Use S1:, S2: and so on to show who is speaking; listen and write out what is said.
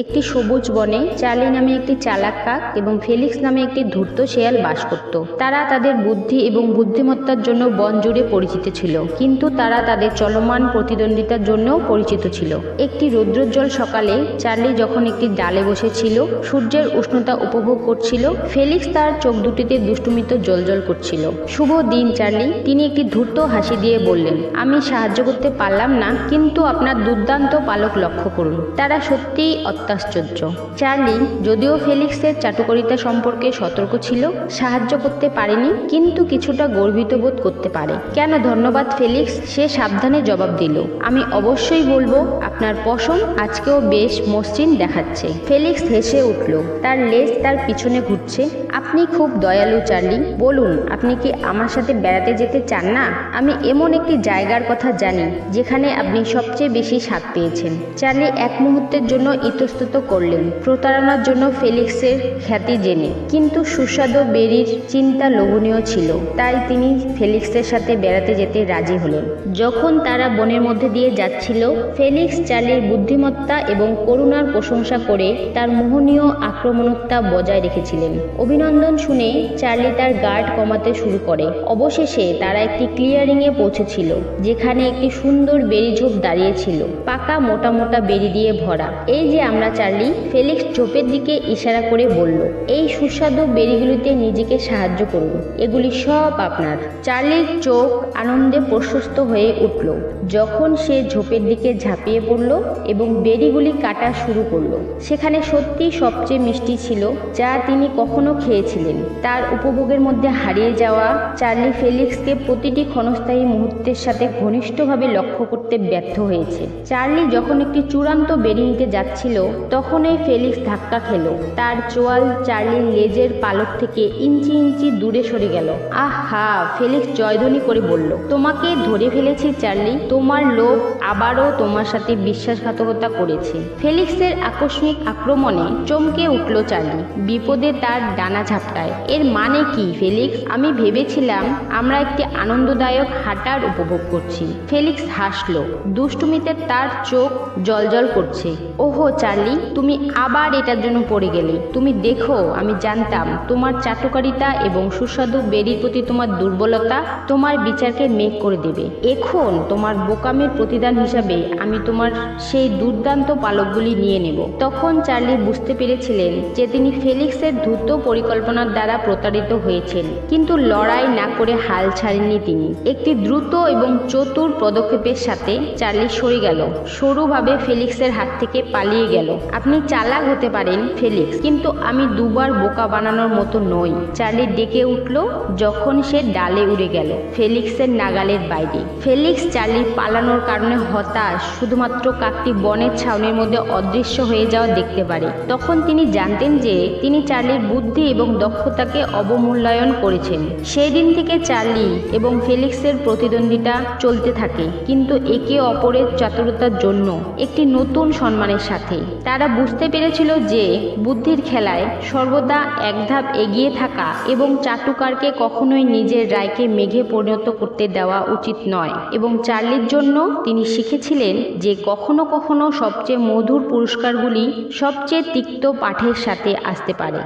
S1: একটি সবুজ বনে চার্লি নামে একটি চালাক কাক এবং ফেলিক্স নামে একটি ধূর্ত শেয়াল বাস করত। তারা তাদের বুদ্ধি এবং বুদ্ধিমত্তার জন্য বন জুড়ে পরিচিত ছিল, কিন্তু তারা তাদের চলমান প্রতিদ্বন্দ্বিতার জন্যও পরিচিত ছিল। একটি রৌদ্রোজ্জ্বল সকালে চার্লি যখন একটি ডালে বসেছিল, সূর্যের উষ্ণতা উপভোগ করছিল, ফেলিক্স তার চোখ দুটিতে দুষ্টুমিত জ্বলজ্বল করছিল। শুভ দিন চার্লি, তিনি একটি ধূর্ত হাসি দিয়ে বললেন। আমি সাহায্য করতে পারলাম না, কিন্তু আপনার দুর্দান্ত পালক লক্ষ্য করুন, তারা সত্যিই অত্যাশ্চর্য। চার্লি, যদিও ফেলিক্সের চাটুকারিতা সম্পর্কে সতর্ক ছিল, সাহায্য করতে পারেনি, কিন্তু কিছুটা গর্বিত বোধ করতে পারে। কেন ধন্যবাদ ফেলিক্স, সে সাবধানে জবাব দিল। আমি অবশ্যই বলবো, আপনার পশম আজকেও বেশ মসৃণ দেখাচ্ছে। ফেলিক্স হেসে উঠল, তার লেজ তার পিছনে ঘুরছে। আপনি খুব দয়ালু চার্লি, বলুন আপনি কি আমার সাথে বেড়াতে যেতে চান না? আমি এমন একটি জায়গার কথা জানি যেখানে আপনি সবচেয়ে বেশি স্বাদ পেয়েছেন। চার্লি এক মুহূর্তের জন্য ইতস্তত করলেন, প্রতারণার জন্য ফেলিক্সের খ্যাতি জেনে, কিন্তু সুস্বাদু বেরির চিন্তা লোভনীয় ছিল, তাই তিনি ফেলিক্সের সাথে বেড়াতে যেতে রাজি হলেন। যখন তারা বনের মধ্যে দিয়ে যাচ্ছিল, ফেলিক্স চার্লির বুদ্ধিমত্তা এবং করুণার প্রশংসা করে তার মোহনীয় আক্রমণাত্মকতা বজায় রেখেছিলেন। অভিনন্দন শুনে চার্লি তার গার্ড কমাতে শুরু করে। অবশেষে তারা একটি ক্লিয়ারিংয়ে পৌঁছেছিল, যেখানে একটি সুন্দর বেরি ঝোপ দাঁড়িয়েছিল, পাকা মোটা মোটা বেরি দিয়ে ভরা। এই যে আমরা চার্লি, ফেলিক্স ঝোপের দিকে ইশারা করে বলল। এই সুস্বাদু বেরিগুলিতে নিজেকে সাহায্য করুন, এগুলি সব আপনার। চার্লির চোখ আনন্দে প্রশস্ত হয়ে উঠল যখন সে ঝোপের দিকে ঝাঁপিয়ে পড়ল এবং বেরিগুলি কাটা শুরু করলো। সেখানে সত্যি সবচেয়ে মিষ্টি ছিল যা তিনি কখনো খেয়েছিলেন। তার উপভোগের মধ্যে হারিয়ে যাওয়া চার্লি ফেলিক্সকে প্রতিটি ক্ষণস্থায়ী মুহূর্তের সাথে ঘনিষ্ঠভাবে লক্ষ্য করতে ব্যর্থ হয়েছে। চার্লি যখন একটি চূড়ান্ত বেরি নিতে যাচ্ছিল, তখনই ফেলিক্স ধাক্কা খেল। তার চোয়াল চার্লির লেজের পালক থেকে ইঞ্চি ইঞ্চি দূরে সরে গেল। আহা, ফেলিক্স জয়ধ্বনি করে বলল, তোমাকে ধরে ফেলেছি চার্লি, তোমার লোভ আবারও তোমার সাথে বিশ্বাসঘাতকতা করেছে। ফেলিক্সের আকস্মিক আক্রমণে চমকে উঠল চার্লি, বিপদে তার ডানা ঝাপটায়। এর মানে কি ফেলিক্স? আমি ভেবেছিলাম আমরা একটি আনন্দদায়ক হাঁটার উপভোগ করছি। ফেলিক্স হাসল, দুষ্টুমিতে তার চোখ জলজল করছে। ওহো চার্লি, তুমি আবার এটার জন্য পড়ে গেলে। তুমি দেখো, আমি জানতাম তোমার চাটুকারিতা এবং সুস্বাদু বেরির প্রতি তোমার দুর্বলতা তোমার বিচারকে মেঘ করে দেবে। এখন তোমার বোকামির প্রতিদান হিসাবে আমি তোমার সেই দুর্দান্ত পালকগুলি নিয়ে নেব। তখন চার্লি বুঝতে পেরেছিলেন যে তিনি ফেলিক্সের দ্রুত পরিকল্পনার দ্বারা প্রতারিত হয়েছেন, কিন্তু লড়াই না করে হাল ছাড়েননি তিনি। একটি দ্রুত এবং চতুর পদক্ষেপের সাথে চার্লি সরে গেল, সরুভাবে ফেলিক্সের হাত থেকে পালিয়ে গেল। আপনি চালাক হতে পারেন ফেলিক্স, কিন্তু আমি দুবার বোকা বানানোর মতো নই, চার্লি ডেকে উঠল যখন সে ডালে উড়ে গেল, ফেলিক্সের নাগালের বাইরে। ফেলিক্স চার্লির পালানোর কারণে হতাশ, শুধুমাত্র কাকটি বনের ছাউনির মধ্যে অদৃশ্য হয়ে যাওয়া দেখতে পারে। তখন তিনি জানতেন যে তিনি চার্লির বুদ্ধি এবং দক্ষতাকে অবমূল্যায়ন করেছেন। সেই দিন থেকে চার্লি এবং ফেলিক্সের প্রতিদ্বন্দ্বিতা চলতে থাকে, কিন্তু একে অপরের চতুরতার জন্য একটি নতুন সম্মানের সাথে। তারা বুঝতে পেরেছিল যে বুদ্ধির খেলায় সর্বদা এক ধাপ এগিয়ে থাকা এবং চাটুকারকে কখনোই নিজের রায়কে মেঘে পরিণত করতে দেওয়া উচিত নয়। এবং চার্লির জন্য তিনি শিখেছিলেন যে কখনো কখনো সবচেয়ে মধুর পুরস্কারগুলি সবচেয়ে তিক্ত পাঠের সাথে আসতে পারে।